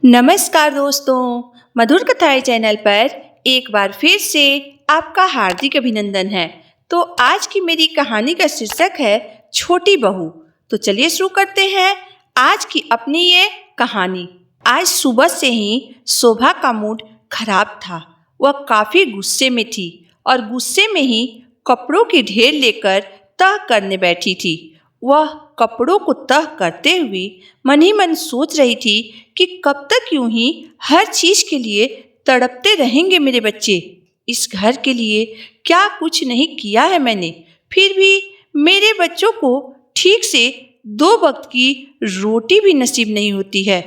नमस्कार दोस्तों, मधुर कथाएं चैनल पर एक बार फिर से आपका हार्दिक अभिनंदन है। तो आज की मेरी कहानी का शीर्षक है छोटी बहू। तो चलिए शुरू करते हैं आज की अपनी ये कहानी। आज सुबह से ही शोभा का मूड खराब था। वह काफी गुस्से में थी और गुस्से में ही कपड़ों की ढेर लेकर तह करने बैठी थी। वह कपड़ों को तह करते हुए मन ही मन सोच रही थी कि कब तक यूं ही हर चीज के लिए तड़पते रहेंगे मेरे बच्चे। इस घर के लिए क्या कुछ नहीं किया है मैंने, फिर भी मेरे बच्चों को ठीक से 2 वक्त की रोटी भी नसीब नहीं होती है।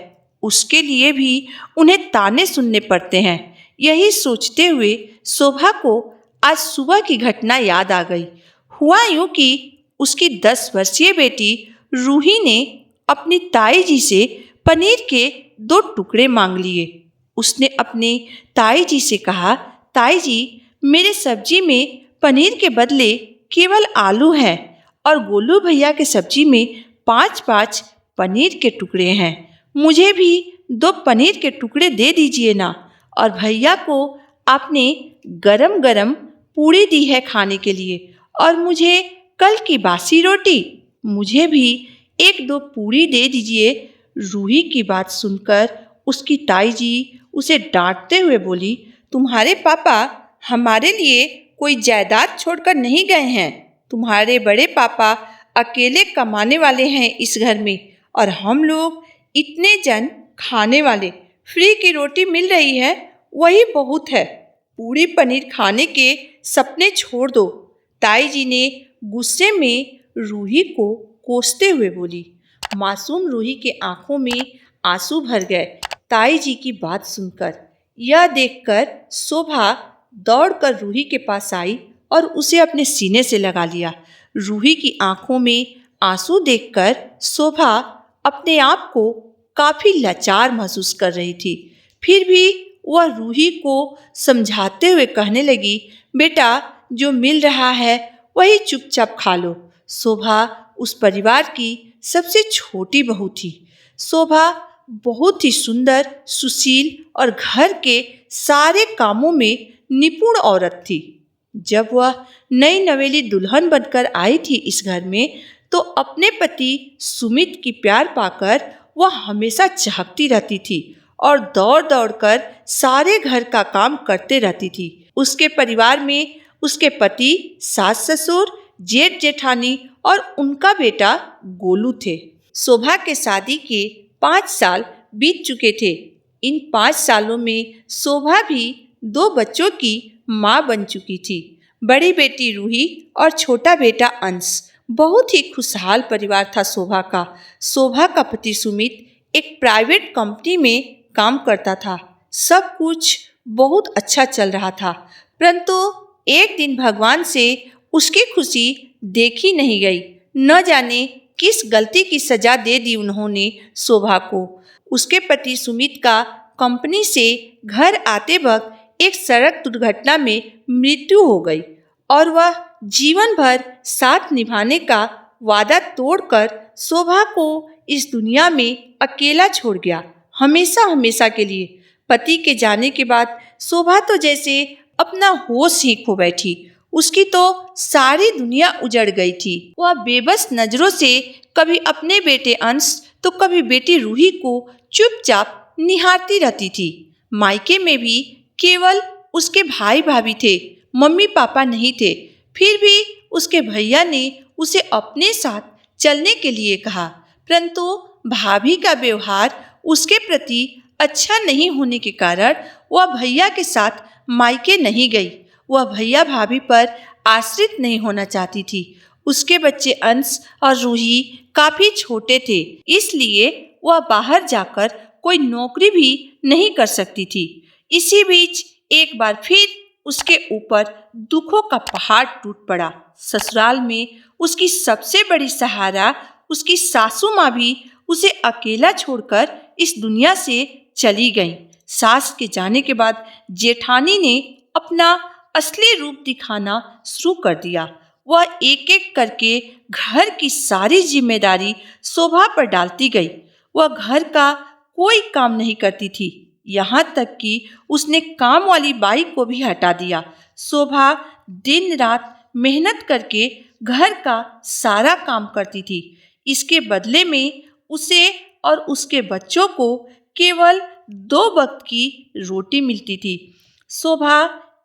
उसके लिए भी उन्हें ताने सुनने पड़ते हैं। यही सोचते हुए शोभा को आज सुबह की घटना याद आ गई। हुआ यूं कि उसकी 10 वर्षीय बेटी रूही ने अपनी ताई जी से पनीर के 2 टुकड़े मांग लिए। उसने अपने ताई जी से कहा, ताई जी, मेरे सब्जी में पनीर के बदले केवल आलू है और गोलू भैया के सब्जी में 5-5 पनीर के टुकड़े हैं। मुझे भी 2 पनीर के टुकड़े दे दीजिए ना। और भैया को आपने गरम गरम पूड़ी दी है खाने के लिए और मुझे कल की बासी रोटी। मुझे भी 1-2 पूड़ी दे दीजिए। रूही की बात सुनकर उसकी ताई जी उसे डांटते हुए बोली, तुम्हारे पापा हमारे लिए कोई जायदाद छोड़कर नहीं गए हैं। तुम्हारे बड़े पापा अकेले कमाने वाले हैं इस घर में और हम लोग इतने जन खाने वाले। फ्री की रोटी मिल रही है वही बहुत है। पूरी पनीर खाने के सपने छोड़ दो। ताई जी ने गुस्से में रूही को कोसते हुए बोली। मासूम रूही के आंखों में आंसू भर गए ताई जी की बात सुनकर। यह देखकर शोभा दौड़कर रूही के पास आई और उसे अपने सीने से लगा लिया। रूही की आंखों में आंसू देखकर शोभा अपने आप को काफी लाचार महसूस कर रही थी। फिर भी वह रूही को समझाते हुए कहने लगी, बेटा जो मिल रहा है वही चुपचाप खा लो। शोभा उस परिवार की सबसे छोटी बहू थी। शोभा बहुत ही सुंदर, सुशील और घर के सारे कामों में निपुण औरत थी। जब वह नई नवेली दुल्हन बनकर आई थी इस घर में, तो अपने पति सुमित की प्यार पाकर वह हमेशा चहकती रहती थी और दौड़ दौड़ कर सारे घर का काम करते रहती थी। उसके परिवार में उसके पति, सास ससुर, जेठ जेठानी और उनका बेटा गोलू थे। शोभा के शादी के 5 साल बीत चुके थे। इन 5 सालों में शोभा भी 2 बच्चों की माँ बन चुकी थी, बड़ी बेटी रूही और छोटा बेटा अंश। बहुत ही खुशहाल परिवार था शोभा का। शोभा का पति सुमित एक प्राइवेट कंपनी में काम करता था। सब कुछ बहुत अच्छा चल रहा था, परंतु एक दिन भगवान से उसकी खुशी देखी नहीं गई। न जाने किस गलती की सजा दे दी उन्होंने शोभा को। उसके पति सुमित का कंपनी से घर आते वक्त एक सड़क दुर्घटना में मृत्यु हो गई और वह जीवन भर साथ निभाने का वादा तोड़कर शोभा को इस दुनिया में अकेला छोड़ गया, हमेशा हमेशा के लिए। पति के जाने के बाद शोभा तो जैसे अपना होश ही खो बैठी। उसकी तो सारी दुनिया उजड़ गई थी। वह बेबस नजरों से कभी अपने बेटे अंश तो कभी बेटी रूही को चुपचाप निहारती रहती थी। मायके में भी केवल उसके भाई भाभी थे, मम्मी पापा नहीं थे। फिर भी उसके भैया ने उसे अपने साथ चलने के लिए कहा, परंतु भाभी का व्यवहार उसके प्रति अच्छा नहीं होने के कारण वह भैया के साथ मायके नहीं गई। वह भैया भाभी पर आश्रित नहीं होना चाहती थी। उसके बच्चे अंश और रूही काफी छोटे थे, इसलिए वह बाहर जाकर कोई नौकरी भी नहीं कर सकती थी। इसी बीच एक बार फिर उसके ऊपर दुखों का पहाड़ टूट पड़ा। ससुराल में उसकी सबसे बड़ी सहारा उसकी सासू माँ भी उसे अकेला छोड़कर इस दुनिया से चली गई। सास के जाने के बाद जेठानी ने अपना असली रूप दिखाना शुरू कर दिया। वह एक एक करके घर की सारी जिम्मेदारी शोभा पर डालती गई। वह घर का कोई काम नहीं करती थी। यहाँ तक कि उसने काम वाली बाई को भी हटा दिया। शोभा दिन रात मेहनत करके घर का सारा काम करती थी। इसके बदले में उसे और उसके बच्चों को केवल 2 वक्त की रोटी मिलती थी। शोभा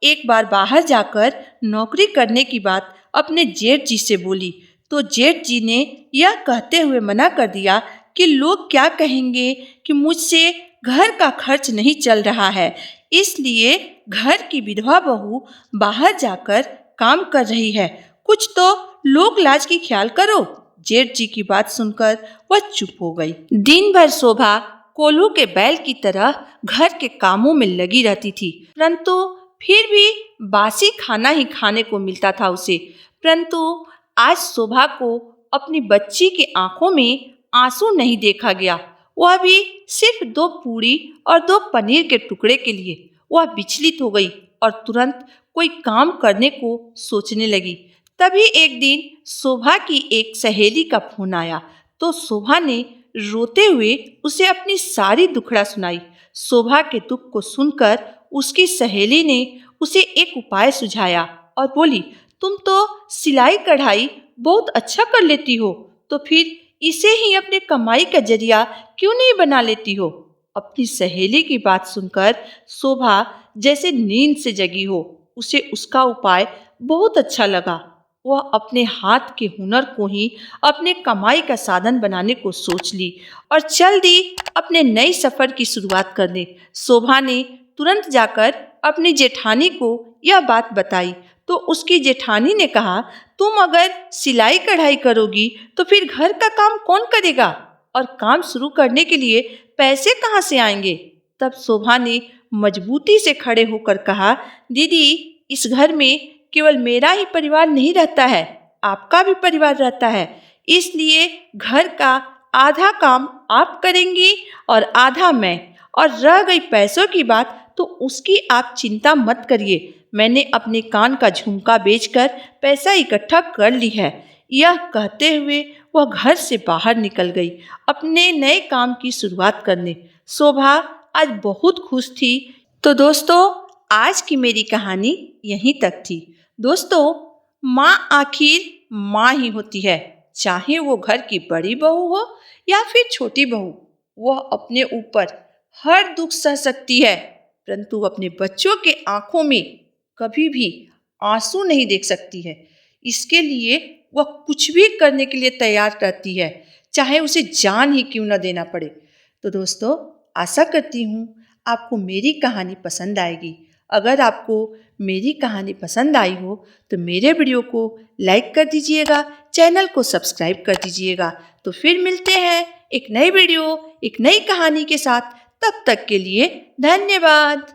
एक बार बाहर जाकर नौकरी करने की बात अपने जेठ जी से बोली, तो जेठ जी ने यह कहते हुए मना कर दिया कि लोग क्या कहेंगे कि मुझसे घर का खर्च नहीं चल रहा है, इसलिए घर की विधवा बहू बाहर जाकर काम कर रही है, कुछ तो लोक लाज की ख्याल करो। जेठ जी की बात सुनकर वह चुप हो गई। दिन भर शोभा कोल्हू के बैल की तरह घर के कामों में लगी रहती थी, परंतु फिर भी बासी खाना ही खाने को मिलता था उसे। परंतु आज शोभा को अपनी बच्ची की आंखों में आंसू नहीं देखा गया। वह भी सिर्फ 2 पूरी और 2 पनीर के टुकड़े के लिए वह विचलित हो गई और तुरंत कोई काम करने को सोचने लगी। तभी एक दिन शोभा की एक सहेली का फोन आया, तो शोभा ने रोते हुए उसे अपनी सारी दुखड़ा सुनाई। शोभा के दुख को सुनकर उसकी सहेली ने उसे एक उपाय सुझाया और बोली, तुम तो सिलाई कढ़ाई बहुत अच्छा कर लेती हो, तो फिर इसे ही अपने कमाई का जरिया क्यों नहीं बना लेती हो। अपनी सहेली की बात सुनकर शोभा जैसे नींद से जगी हो। उसे उसका उपाय बहुत अच्छा लगा। वह अपने हाथ के हुनर को ही अपने कमाई का साधन बनाने को सोच ली और चल दी अपने नए सफर की शुरुआत करने। शोभा ने तुरंत जाकर अपनी जेठानी को यह बात बताई, तो उसकी जेठानी ने कहा, तुम अगर सिलाई कढ़ाई करोगी तो फिर घर का काम कौन करेगा और काम शुरू करने के लिए पैसे कहाँ से आएंगे। तब शोभा ने मजबूती से खड़े होकर कहा, दीदी, इस घर में केवल मेरा ही परिवार नहीं रहता है, आपका भी परिवार रहता है, इसलिए घर का आधा काम आप करेंगी और आधा मैं, और रह गई पैसों की बात तो उसकी आप चिंता मत करिए, मैंने अपने कान का झुमका बेचकर पैसा इकट्ठा कर ली है। यह कहते हुए वह घर से बाहर निकल गई अपने नए काम की शुरुआत करने। शोभा आज बहुत खुश थी। तो दोस्तों, आज की मेरी कहानी यहीं तक थी। दोस्तों, माँ आखिर माँ ही होती है, चाहे वो घर की बड़ी बहू हो या फिर छोटी बहू। वह अपने ऊपर हर दुख सह सकती है, परंतु अपने बच्चों के आंखों में कभी भी आंसू नहीं देख सकती है। इसके लिए वह कुछ भी करने के लिए तैयार रहती है, चाहे उसे जान ही क्यों न देना पड़े। तो दोस्तों, आशा करती हूँ आपको मेरी कहानी पसंद आएगी। अगर आपको मेरी कहानी पसंद आई हो तो मेरे वीडियो को लाइक कर दीजिएगा, चैनल को सब्सक्राइब कर दीजिएगा। तो फिर मिलते हैं एक नई वीडियो, एक नई कहानी के साथ। तब तक के लिए धन्यवाद।